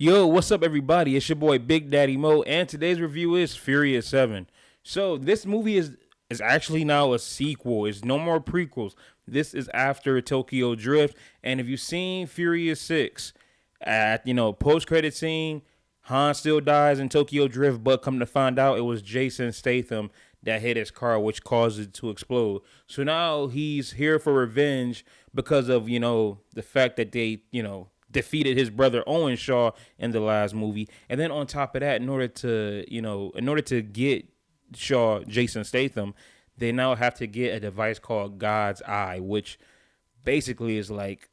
Yo, what's up, everybody? It's your boy Big Daddy Mo, and today's review is Furious 7. So this movie is actually now a sequel. It's no more prequels. This is after Tokyo Drift, and if you've seen Furious 6, at post credit scene, Han still dies in Tokyo Drift, but come to find out it was Jason Statham that hit his car, which caused it to explode. So now he's here for revenge because of the fact that they defeated his brother Owen Shaw in the last movie. And then on top of that, in order to get Jason Statham, they now have to get a device called God's Eye, which basically is like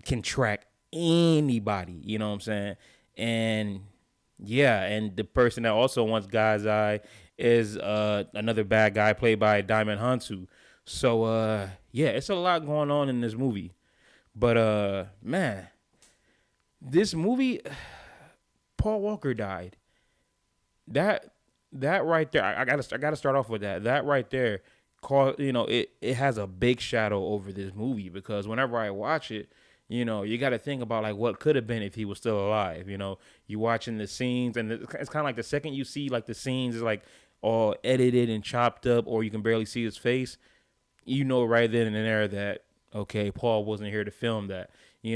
can track anybody, you know what I'm saying? And yeah, and the person that also wants God's Eye is another bad guy played by Diamond Hansu. So yeah, it's a lot going on in this movie. But man, this movie, Paul Walker died. That right there, I gotta start off with that. That right there, it has a big shadow over this movie because whenever I watch it, you got to think about like what could have been if he was still alive. You watching the scenes, and it's kind of like the second you see like the scenes is like all edited and chopped up, or you can barely see his face. Right then and there that okay, Paul wasn't here to film that. The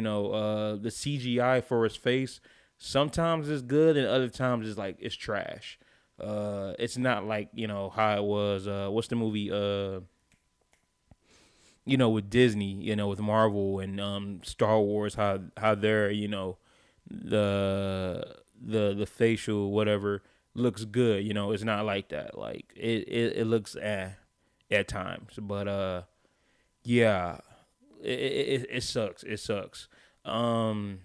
CGI for his face sometimes is good and other times it's trash. It's not like how it was. What's the movie? With Disney, with Marvel and Star Wars, how they're the facial whatever looks good. It's not like that. Like it looks at times, but yeah, it sucks. It sucks. And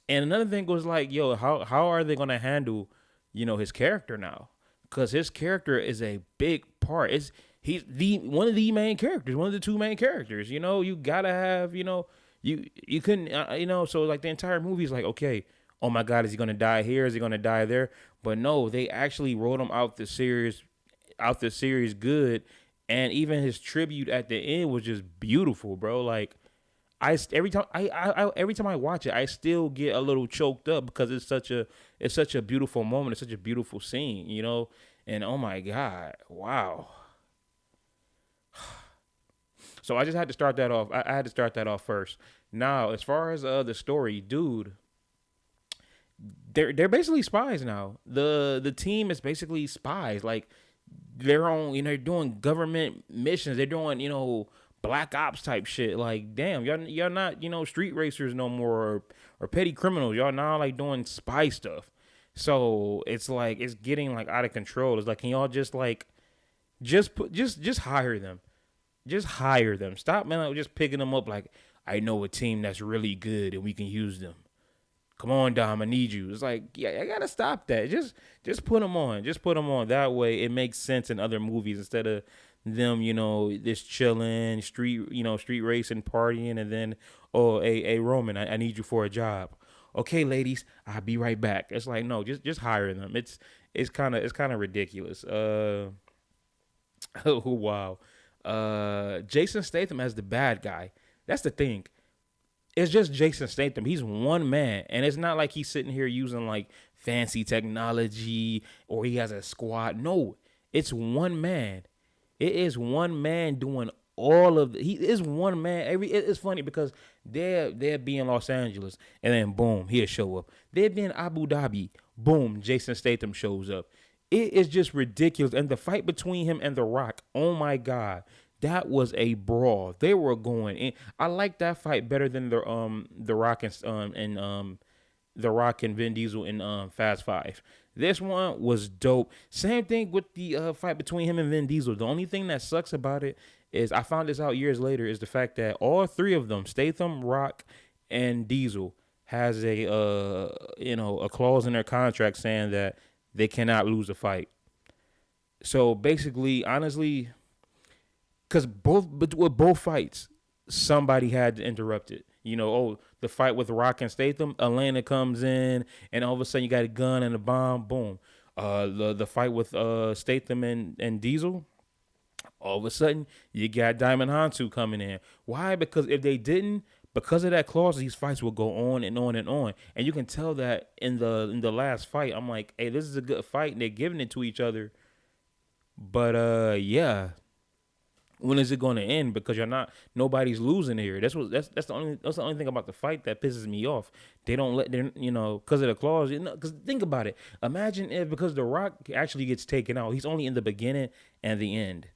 another thing was like, yo, how are they gonna handle, his character now? Because his character is a big part. He's the one of the main characters, one of the two main characters. You gotta have, you couldn't, So like the entire movie is like, okay, oh my God, is he gonna die here? Is he gonna die there? But no, they actually wrote him out the series good, and even his tribute at the end was just beautiful, bro. Like every time I watch it, I still get a little choked up because it's such a beautiful moment. It's such a beautiful scene, And oh my God, wow. So I just had to start that off. I had to start that off first. Now, as far as the story, dude, they're basically spies now. The team is basically spies. Like they're on, they're doing government missions. They're doing, black ops type shit. Like, damn, y'all not, street racers no more or petty criminals. Y'all now like doing spy stuff. So it's like it's getting like out of control. It's like, can y'all just like just hire them? Just hire them. Stop, man, like, just picking them up like I know a team that's really good and we can use them. Come on, Dom, I need you. It's like, yeah, I gotta stop that. Just put them on. Just put them on. That way it makes sense in other movies instead of them, this chilling, street racing, partying, and then, oh, hey Roman, I need you for a job. Okay, ladies, I'll be right back. It's like, no, just hire them. It's kind of ridiculous. Oh, wow. Jason Statham as the bad guy. That's the thing. It's just Jason Statham. He's one man, and it's not like he's sitting here using like fancy technology or he has a squad. No, it's one man. It is one man doing all of he is one man. It's funny because they'll be in Los Angeles and then boom, he'll show up. They'll be in Abu Dhabi, boom, Jason Statham shows up. It is just ridiculous. And the fight between him and The Rock, oh my God. That was a brawl. They were going in. I like that fight better than the Rock and the Rock and Vin Diesel in Fast Five. This one was dope. Same thing with the fight between him and Vin Diesel. The only thing that sucks about it is I found this out years later is the fact that all three of them, Statham, Rock, and Diesel, has a clause in their contract saying that they cannot lose a fight. So basically, honestly, because with both fights, somebody had to interrupt it. The fight with Rock and Statham, Atlanta comes in, and all of a sudden you got a gun and a bomb, boom. The fight with Statham and Diesel, all of a sudden you got Diamond Hansu coming in. Why? Because if they didn't, Because of that clause, these fights will go on and on and on, and you can tell that in the last fight. I'm like, hey, this is a good fight, and they're giving it to each other. But yeah, when is it going to end? Because you're not, nobody's losing here. That's the only thing about the fight that pisses me off. They don't let them, because of the clause. Because think about it. Imagine if, because The Rock actually gets taken out, he's only in the beginning and the end,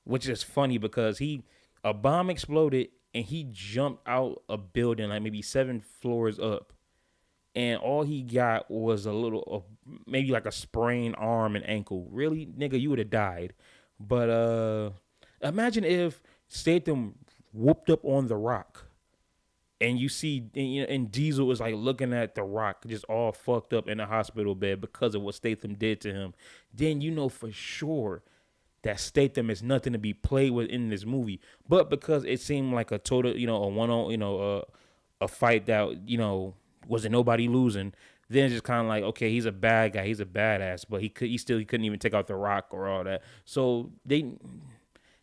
which is funny because a bomb exploded and he jumped out a building like maybe 7 floors up, and all he got was a little, maybe like a sprained arm and ankle. Really, nigga, you would have died. But imagine if Statham whooped up on The Rock, and you see, and Diesel is like looking at The Rock just all fucked up in a hospital bed because of what Statham did to him. Then you know for sure that Statham is nothing to be played with in this movie. But because it seemed like a total, a one on, a fight that wasn't nobody losing. Then it's just kind of like, okay, he's a bad guy, he's a badass, but he couldn't even take out The Rock or all that. So they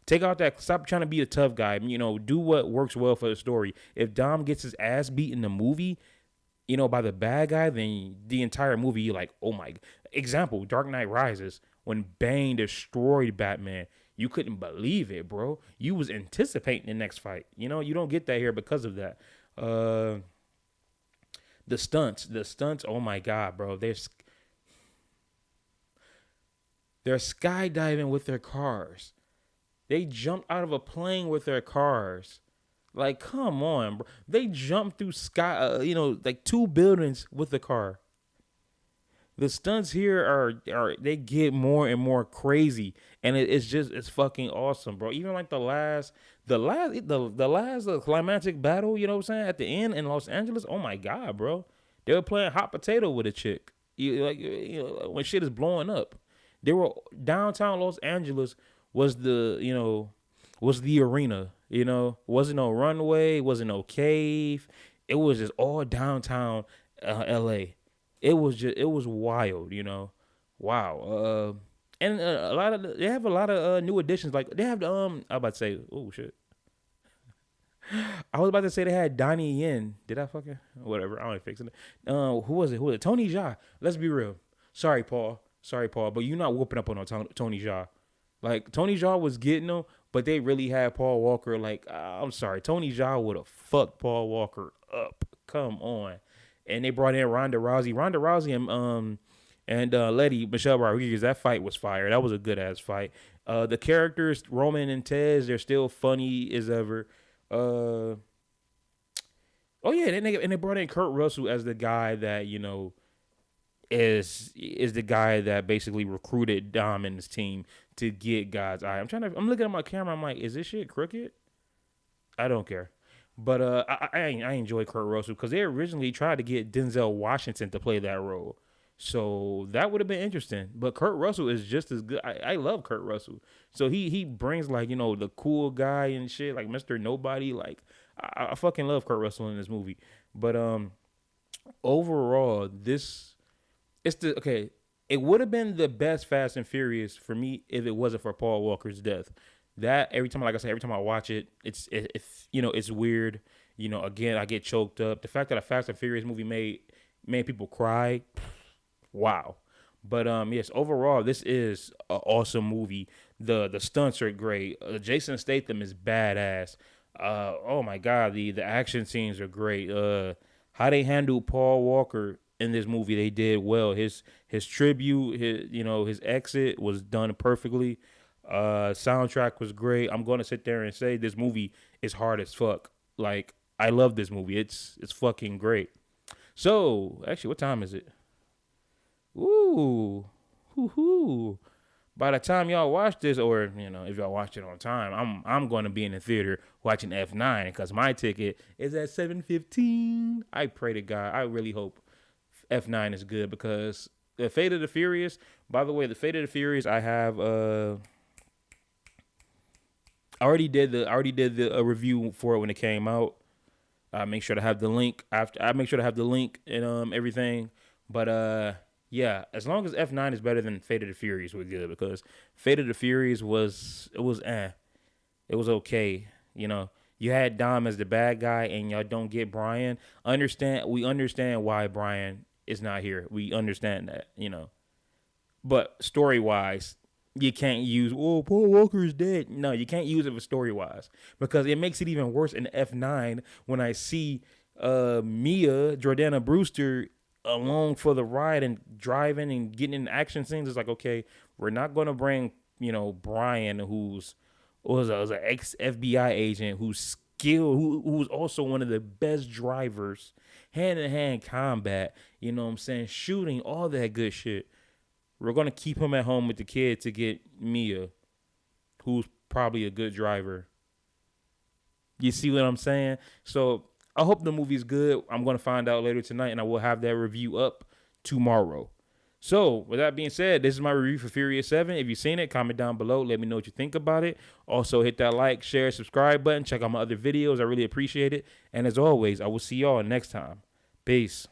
take out that. Stop trying to be a tough guy. Do what works well for the story. If Dom gets his ass beat in the movie, by the bad guy, then the entire movie, you're like, oh my. Example: Dark Knight Rises, when Bane destroyed Batman. You couldn't believe it, bro. You was anticipating the next fight. You don't get that here because of that. The stunts. Oh my god, bro. They're skydiving with their cars. They jumped out of a plane with their cars. Like, come on, bro. They jumped through like 2 buildings with the car. The stunts here are they get more and more crazy, and it's fucking awesome, bro. Even like the last climactic battle, you know what I'm saying, at the end in Los Angeles. Oh my god, bro. They were playing hot potato with a chick. When shit is blowing up. They were downtown Los Angeles was the arena, wasn't no runway, wasn't no cave. It was just all downtown LA. It was wild, wow. And they have a lot of new additions. Like they have the I was about to say, oh shit. I was about to say they had Donnie Yen. Did I fucking whatever? I ain't fixing it. Who was it? Tony Jaa. Let's be real. Sorry, Paul, but you're not whooping up on no Tony Jaa. Like Tony Jaa was getting them, but they really had Paul Walker. Like I'm sorry, Tony Jaa would have fucked Paul Walker up. Come on. And they brought in Ronda Rousey and Letty Michelle Rodriguez. That fight was fire. That was a good ass fight. The characters Roman and Tez, they're still funny as ever. Oh yeah, and they brought in Kurt Russell as the guy that is the guy that basically recruited Dom and his team to get God's eye. I'm looking at my camera. I'm like, is this shit crooked? I don't care. But I enjoy Kurt Russell because they originally tried to get Denzel Washington to play that role. So that would have been interesting. But Kurt Russell is just as good. I love Kurt Russell. So he brings like, the cool guy and shit, like Mr. Nobody. Like I fucking love Kurt Russell in this movie. But overall, it would have been the best Fast and Furious for me if it wasn't for Paul Walker's death. That every time I watch it, it's weird. Again, I get choked up. The fact that a Fast and Furious movie made people cry, wow. But yes, overall, this is an awesome movie. The stunts are great. Jason Statham is badass. Oh my god, the action scenes are great. How they handled Paul Walker in this movie, they did well. His tribute, his exit was done perfectly. Soundtrack was great. I'm going to sit there and say this movie is hard as fuck. Like, I love this movie. It's fucking great. So, actually, what time is it? Ooh. Hoo-hoo. By the time y'all watch this, or, if y'all watch it on time, I'm going to be in the theater watching F9 because my ticket is at 7:15. I pray to God. I really hope F9 is good because the Fate of the Furious, by the way, the Fate of the Furious, I have I already did the review for it when it came out. I make sure to have the link and everything. But yeah, as long as F9 is better than Fate of the Furious, we're good because Fate of the Furious was okay. You You had Dom as the bad guy, and y'all don't get Brian. We understand why Brian is not here. We understand that, But story wise, you can't use Paul Walker is dead. No, you can't use it for story wise because it makes it even worse in F9 when I see Mia Jordana Brewster along for the ride and driving and getting in action scenes. It's like, okay, we're not gonna bring Brian, who's was an ex FBI agent who's skilled, who's also one of the best drivers, hand to hand combat. You know what I'm saying? Shooting, all that good shit. We're gonna keep him at home with the kid to get Mia, who's probably a good driver. You see what I'm saying? So I hope the movie's good. I'm gonna find out later tonight, and I will have that review up tomorrow. So, with that being said, this is my review for Furious 7. If you've seen it, comment down below. Let me know what you think about it. Also, hit that like, share, subscribe button. Check out my other videos. I really appreciate it. And as always, I will see y'all next time. Peace.